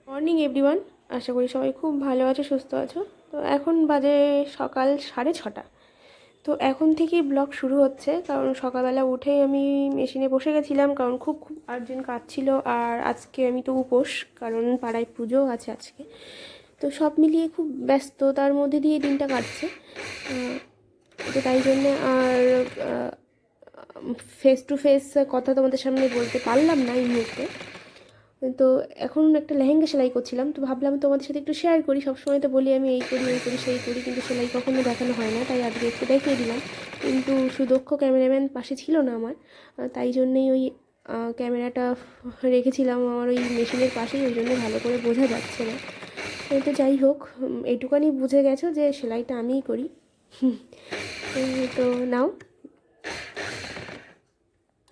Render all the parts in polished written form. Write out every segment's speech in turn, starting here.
Morning everyone, আশা করি সবাই খুব ভালো আছো, সুস্থ আছো। তো এখন বাজে সকাল 6:30। তো এখন থেকেই ব্লগ শুরু হচ্ছে, কারণ সকালবেলা উঠেই আমি মেশিনে বসে গেছিলাম, কারণ খুব খুব আর্জেন্ট কাজ ছিল। আর আজকে আমি তো উপোস, কারণ পাড়ায় পুজোও আছে আজকে। তো সব মিলিয়ে খুব ব্যস্ততার মধ্যে দিয়ে দিনটা কাটছে। তো তাই জন্যে আর ফেস টু ফেস কথা তোমাদের সামনে বলতে পারলাম না এই মুহূর্তে। তো এখন একটা লেহেঙ্গা সেলাই করছিলাম, তো ভাবলাম তোমাদের সাথে একটু শেয়ার করি। সবসময় তো বলি আমি এই করি এই করি সেই করি, কিন্তু সেলাই কখনো দেখানো হয় না, তাই আজকে একটু দেখিয়ে দিলাম। কিন্তু সুদক্ষ ক্যামেরাম্যান পাশে ছিল না আমার, তাই জন্যেই ওই ক্যামেরাটা রেখেছিলাম আমার ওই মেশিনের পাশেই, ওই জন্য ভালো করে বোঝা যাচ্ছে না। তো যাই হোক, এইটুকানি বুঝে গেছো যে সেলাইটা আমিই করি। তো নাও,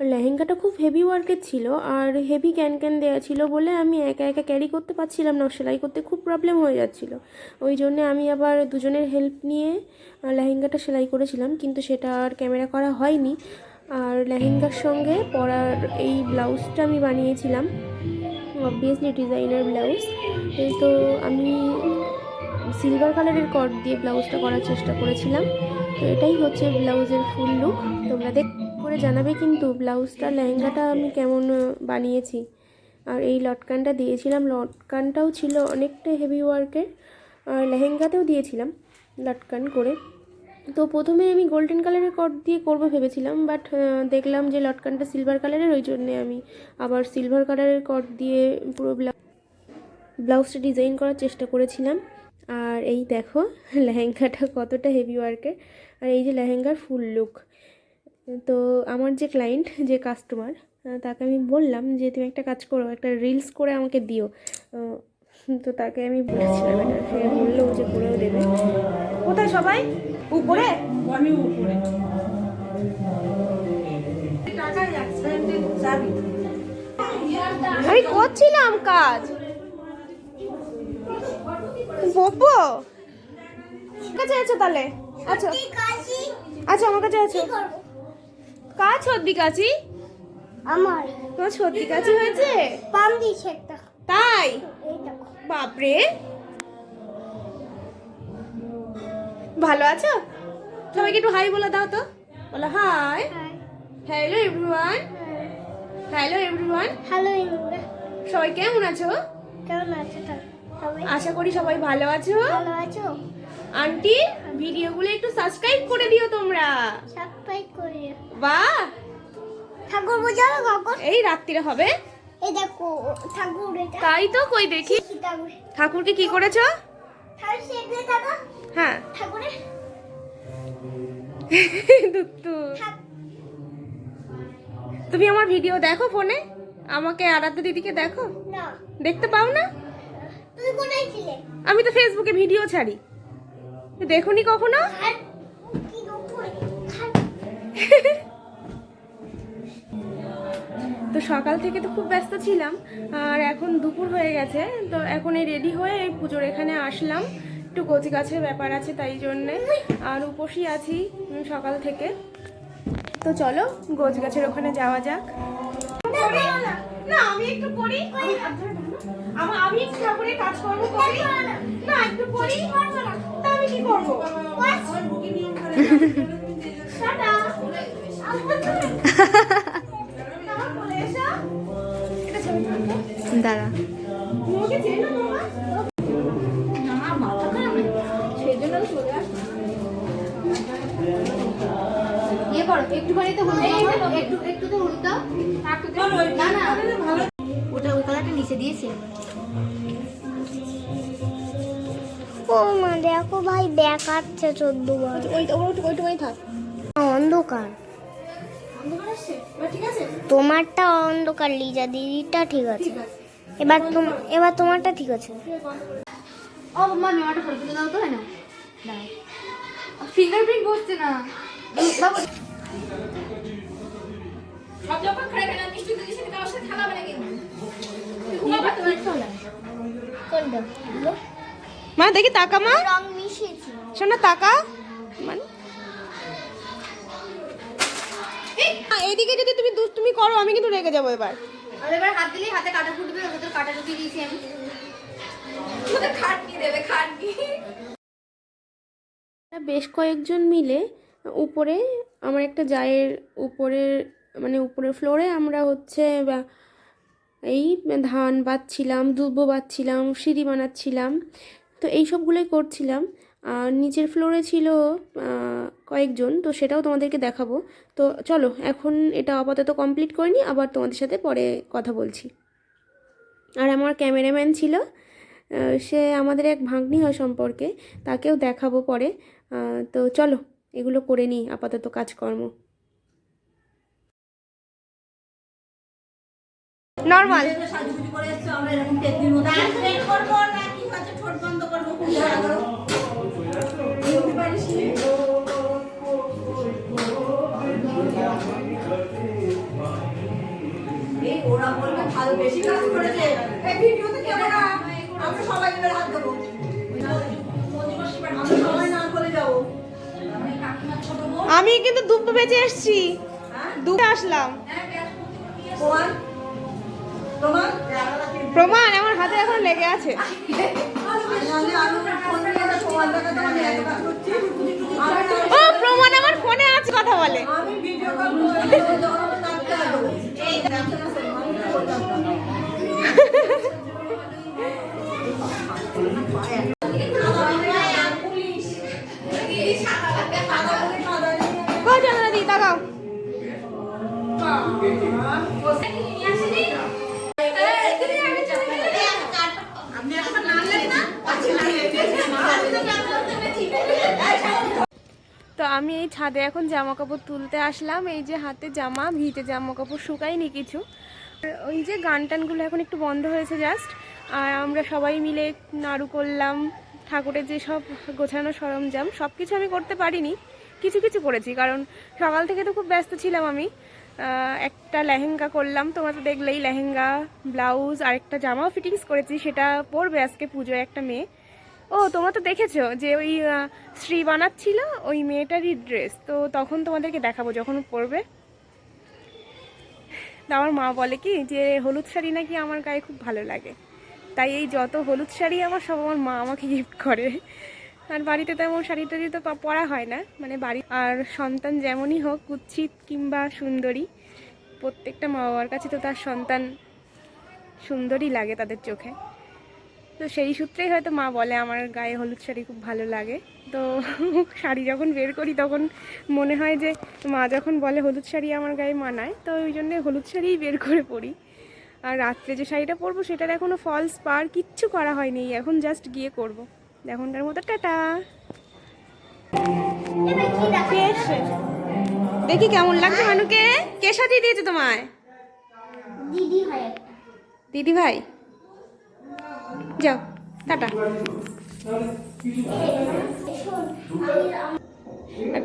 লেহেঙ্গাটা খুব হেভি ওয়ার্কের ছিল, আর হেভি ক্যান দেওয়া ছিল বলে আমি একা একা ক্যারি করতে পারছিলাম না, সেলাই করতে খুব প্রবলেম হয়ে যাচ্ছিলো। ওই জন্যে আমি আবার দুজনের হেল্প নিয়ে লেহেঙ্গাটা সেলাই করেছিলাম, কিন্তু সেটা আর ক্যামেরা করা হয়নি। আর লেহেঙ্গার সঙ্গে পরার এই ব্লাউজটা আমি বানিয়েছিলাম, অবভিয়াসলি ডিজাইনার ব্লাউজ। তো আমি সিলভার কালারের কট দিয়ে ব্লাউজটা করার চেষ্টা করেছিলাম। তো এটাই হচ্ছে ব্লাউজের ফুল লুক। তোমরা করে জানাবে কিন্তু ব্লাউজটা লেহেঙ্গাটা আমি কেমন বানিয়েছি। আর এই লটকানটা দিয়েছিলাম, লটকানটাও ছিল অনেকটা হেভি ওয়ার্কের, আর লেহেঙ্গাতেও দিয়েছিলাম লটকান করে। তো প্রথমে আমি গোল্ডেন কালারের কট দিয়ে করবো ভেবেছিলাম, বাট দেখলাম যে লটকানটা সিলভার কালারের, ওই জন্যে আমি আবার সিলভার কালারের কট দিয়ে পুরো ব্লাউজটা ডিজাইন করার চেষ্টা করেছিলাম। আর এই দেখো লেহেঙ্গাটা কতটা হেভি ওয়ার্কের, আর এই যে লেহেঙ্গার ফুল লুক। তো আমার যে ক্লায়েন্ট, যে কাস্টমার, তাকে আমি বললাম যে তুমি একটা কাজ করো, একটা রিলস করে আমাকে দিও। তো তাকে আমি বলেছিলাম এটা, সে বললো যে করেও দেবে। কোথায় সবাই? উপরে? আমি উপরে। আমি করছিলাম কাজ। বকবো? কাছে আছো তাহলে? আচ্ছা আচ্ছা, আমার কাছে আছো। কাজ সর্দি কাশি আমার, তোমার সর্দি কাশি হয়েছে? পাম দিয়েছে একটা, তাই? বাপরে, ভালো আছো? সবাইকে একটু হাই বলে দাও তো, বলো hi. Hello everyone, hello everyone, hello everyone. সবাই কেমন আছো? কেমন আছো সবাই? আশা করি সবাই ভালো আছো। ভালো আছো? আন্টি, ভিডিওগুলো একটু সাবস্ক্রাইব করে দিও তোমরা। সাবস্ক্রাইব করিও। বাহ, ঠাকুর বোঝানো কখন? এই রাত্রিরে হবে। এই দেখো ঠাকুর, এটা তাই তো, কই দেখি ঠাকুরকে কি করেছো? হ্যাঁ ঠাকুরে দুত্তু, তুমি আমার ভিডিও দেখো ফোনে? আমাকে আরাধ্য দিদিকে দেখো না? দেখতে পাও না? তুমি কোথায় ছিলে? আমি তো ফেসবুকে ভিডিও ছাড়ি, দেখোনি কখনো? তো সকাল থেকে তো খুব ব্যস্ত ছিলাম, আর এখন দুপুর হয়ে গেছে। তো এখন এই রেডি হয়ে এই পুজোর এখানে আসলাম, একটু কচি গাছের ব্যাপার আছে তাই জন্যে, আর উপসী আছি সকাল থেকে। তো চলো গোছ গাছের ওখানে যাওয়া যাক। না আমি একটু করি, আমি একটু ঠাকুরের কাজকর্ম করি না, একটু করি। তা আমি কি করবো? দাঁড়া, একটুখানি তো একটু তো হলুদ দাও, না না ওটা ওই কালারটা নিচে দিয়েছে। ও মা দেখো ভাই, দেখাচ্ছে 14 বার। ওইটুকুই থাক, অন্ধকার। তোমারটা অন্ধকার, লিজা দিদিটা ঠিক আছে। এবার তোমারটা ঠিক আছে। ও মা মেমাটা ফটো তুলে দাও তো। হয় না, ফিঙ্গারপ্রিন্ট বসছে না বাবু। সব যখন খাই না মিষ্টি দিদির সাথে কারোর সাথে খেলা হবে না কিন্তু। কোনটা মা দেখি, তাকা মা, রং মিশিয়েছি শোনা, তাকা মানে এইদিকে যদি তুমি দুষ্টুমি করো আমি কিন্তু রেগে যাবো এবার। আর এবার হাত দিলেই হাতে কাটা ফুটবে, ওদের কাটা ঢুকিয়ে দিয়েছি আমি। বেশ কয়েকজন মিলে উপরে, আমার একটা জায়ের উপরের মানে উপরের ফ্লোরে আমরা হচ্ছে এই ধান বাছছিলাম, দুব্বো বাছছিলাম, সিঁড়ি বানাচ্ছিলাম, তো এই সবগুলোই করছিলাম। আর নিচের ফ্লোরে ছিল কয়েকজন, তো সেটাও তোমাদেরকে দেখাবো। তো চলো এখন এটা আপাতত কমপ্লিট করে নিই, আবার তোমাদের সাথে পরে কথা বলছি। আর আমার ক্যামেরাম্যান ছিল, সে আমাদের এক ভাগ্নি হয় সম্পর্কে, তাকেও দেখাবো পরে। তো চলো এগুলো করে নিই আপাতত কাজকর্ম। নর্মাল ওরা বলবে ভালো বেশি কাজ করেছে, এই ভিডিওতে কেমন আমরা সবাই মিলে হাত দেবো, আমরা সবাই নাম করে যাবো। আমি কিন্তু দুব্বো বেঁচে এসছি, দুটো আসলাম। প্রমাণ প্রমাণ প্রমাণ আমার হাতে এখন লেগে আছে। ও প্রমাণ আমার ফোনে আছে, কথা বলে। আমি ভিডিও কল করে তো আমি এই ছাদে এখন জামা কাপড় তুলতে আসলাম। এই যে হাতে জামা, ভিজে জামা কাপড়, শুকায়নি কিছু। ওই যে গান টানগুলো এখন একটু বন্ধ হয়েছে জাস্ট। আর আমরা সবাই মিলে নাড়ু করলাম, ঠাকুরের যে সব গোছানো সরঞ্জাম সব কিছু আমি করতে পারিনি, কিছু কিছু করেছি, কারণ সকাল থেকে তো খুব ব্যস্ত ছিলাম আমি। একটা লেহেঙ্গা করলাম, তোমরা তো দেখলেই, লেহেঙ্গা, ব্লাউজ আর একটা জামাও ফিটিংস করেছি, সেটা পরবে আজকে পুজোয় একটা মেয়ে। ও তোমরা তো দেখেছো যে ওই শ্রী বানাচ্ছিল ওই মেয়েটারই ড্রেস, তো তখন তোমাদেরকে দেখাবো যখন পরবে। তো আমার মা বলে কি যে হলুদ শাড়ি নাকি আমার গায়ে খুব ভালো লাগে, তাই এই যত হলুদ শাড়ি আমার সব আমার মা আমাকে গিফট করে। আর বাড়িতে তেমন শাড়ি টাড়ি তো পরা হয় না, মানে বাড়ি। আর সন্তান যেমনই হোক, কুৎসিত কিংবা সুন্দরী, প্রত্যেকটা মা বাবার কাছে তো তার সন্তান সুন্দরই লাগে তাদের চোখে। তো সেই সূত্রেই হয়তো মা বলে আমার গায়ে হলুদ শাড়ি খুব ভালো লাগে। তো শাড়ি যখন বের করি তখন মনে হয় যে মা যখন বলে হলুদ শাড়ি আমার গায়ে মানায়, তো ওই জন্যে হলুদ শাড়িই বের করে পরি। আর রাত্রে যে শাড়িটা পরবো সেটার এখনও ফলস পার কিচ্ছু করা হয়নি, এখন জাস্ট গিয়ে করব। এখনকার মতো টাটা। দেখি কেমন লাগছে মানুকে। কে সাজিয়ে দিয়েছে তোমায়? দিদি হয়, দিদি ভাই। যাও টাটা।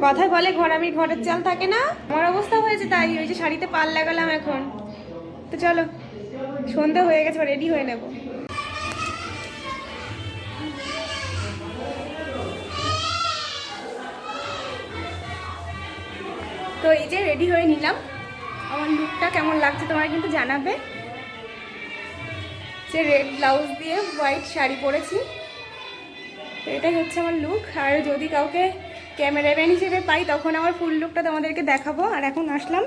কথায় বলে ঘর আমি ঘরের চাল থাকে না, আমার অবস্থা হয়েছে তাই। ওই যে শাড়িতে পাল লাগালাম এখন। তো চলো, সন্ধ্যা হয়ে গেছে, রেডি হয়ে নেব। তো এই যে রেডি হয়ে নিলাম, আমার লুকটা কেমন লাগছে তোমরা কিন্তু জানাবে। যে রেড ব্লাউজ দিয়ে হোয়াইট শাড়ি পরেছি, তো এটাই হচ্ছে আমার লুক। আর যদি কাউকে ক্যামেরাম্যান হিসেবে পাই তখন আমার ফুল লুকটা তোমাদেরকে দেখাবো। আর এখন আসলাম,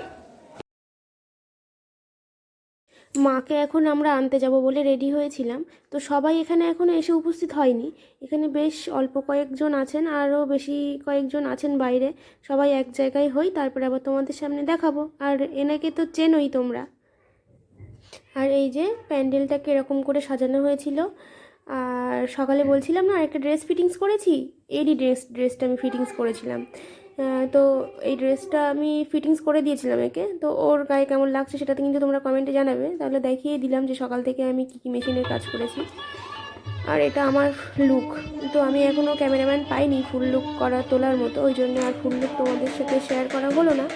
মাকে এখন আমরা আনতে যাব বলে রেডি হয়েছিলাম। তো সবাই এখানে এখনও এসে উপস্থিত হয়নি, এখানে বেশ অল্প কয়েকজন আছেন, আরও বেশি কয়েকজন আছেন বাইরে। সবাই এক জায়গায় হই, তারপরে আবার তোমাদের সামনে দেখাবো। আর এনাকে তো চেনোই তোমরা। আর এই যে প্যান্ডেলটাকে এরকম করে সাজানো হয়েছিল। আর সকালে বলছিলাম না একটা ড্রেস ফিটিংস করেছি, এরই ড্রেসটা আমি ফিটিংস করেছিলাম। তো এই ড্রেসটা আমি ফিটিংস করে দিয়েছিলাম একে। তো ওর গায়ে কেমন লাগছে সেটাতে কিন্তু তোমরা কমেন্টে জানাবে। তাহলে দেখিয়ে দিলাম যে সকাল থেকে আমি কী কী মেশিনের কাজ করেছি। আর এটা আমার লুক। তো আমি এখনও ক্যামেরাম্যান পাইনি ফুল লুক তোলার মতো, ওই জন্য আর ফুল লুক তোমাদের সাথে শেয়ার করা হলো না।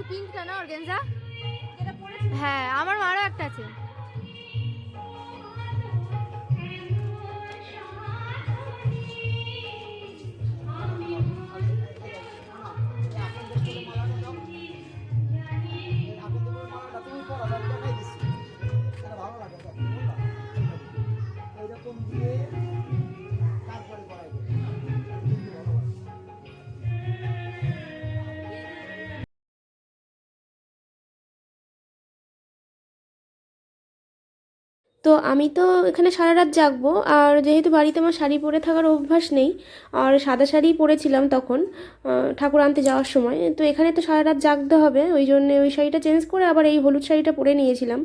পিঙ্কটা না অর্গানজা? যেটা পরেছি হ্যাঁ, আমার মারও একটা আছে। তো আমি তো এখানে সারা রাত জাগবো, আর যেহেতু বাড়িতে আমার শাড়ি পরে থাকার অভ্যাস নেই, আর সাদা শাড়িই পরেছিলাম তখন ঠাকুর আনতে যাওয়ার সময়, তো এখানে তো সারা রাত জাগতে হবে, ওই জন্যে ওই শাড়িটা চেঞ্জ করে আবার এই হলুদ শাড়িটা পরে নিয়েছিলাম।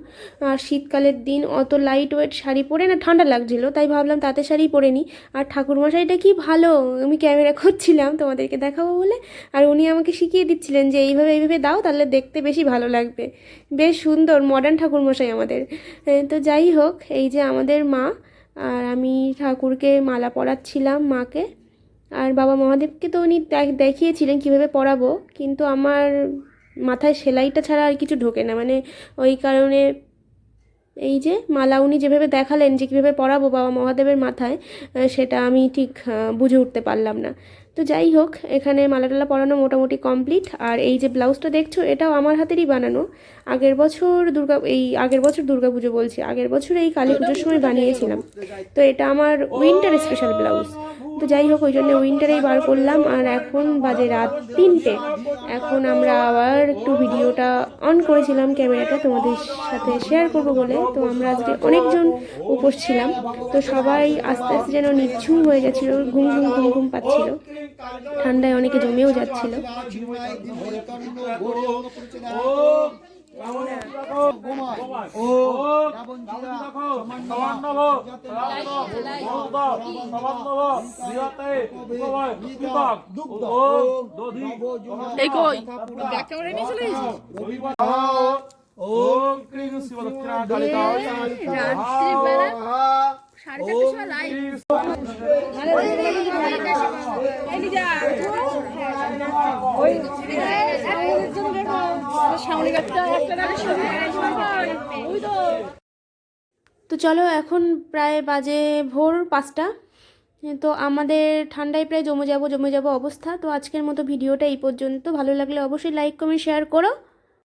আর শীতকালের দিন অত লাইট ওয়েট শাড়ি পরে না ঠান্ডা লাগছিলো, তাই ভাবলাম তাঁতের শাড়ি পরে নিই। আর ঠাকুরমশাইটা কি ভালো, আমি ক্যামেরা করছিলাম তোমাদেরকে দেখাবো বলে, আর উনি আমাকে শিখিয়ে দিচ্ছিলেন যে এইভাবে এইভাবে দাও, তাহলে দেখতে বেশি ভালো লাগবে। বেশ সুন্দর মডার্ন ঠাকুরমশাই আমাদের। তো যাই হোক, এই যে আমাদের মা, আর আমি ঠাকুরকে মালা পরাচ্ছিলাম মাকে, আর বাবা মহাদেবকে তো উনি দেখিয়েছিলেন কীভাবে পরাবো, কিন্তু আমার মাথায় সেলাইটা ছাড়া আর কিছু ঢোকে না, মানে ওই কারণে এই যে মালা উনি যেভাবে দেখালেন যে কীভাবে পরাবো বাবা মহাদেবের মাথায়, সেটা আমি ঠিক বুঝে উঠতে পারলাম না। তো যাই হোক, এখানে মালা টালা পরানো মোটামুটি কমপ্লিট। আর এই যে ব্লাউজটা দেখছো, এটাও আমার হাতেরই বানানো। আগের বছর দুর্গা পুজো বলছি, আগের বছর এই কালী পুজোর সময় বানিয়েছিলাম। তো এটা আমার উইন্টার স্পেশাল ব্লাউজ। তো যাই হোক, ওই জন্য উইন্টারেই বার করলাম। আর এখন বাজে রাত 3টে। এখন আমরা আবার একটু ভিডিওটা অন করেছিলাম, ক্যামেরাটা তোমাদের সাথে শেয়ার করবো বলে। তো আমরা আজকে অনেকজন উপোস ছিলাম, তো সবাই আস্তে আস্তে যেন নিঝুম হয়ে যাচ্ছিলো, ঘুম ঘুম ঘুম ঘুম পাচ্ছিল, ঠান্ডায় অনেকে জমেও যাচ্ছিল। ওম ক্রিং শিব দক্ষিণা কালিকায় রাত্রিবেলা 4:30 সময় লাইভ তো চলো, এখন প্রায় বাজে ভোর 5টা। তো আমাদের ঠান্ডায় প্রায় জমে যাব অবস্থা। তো আজকের মতো ভিডিওটা এই পর্যন্ত। ভালো লাগলে অবশ্যই লাইক কমেন্ট শেয়ার করো।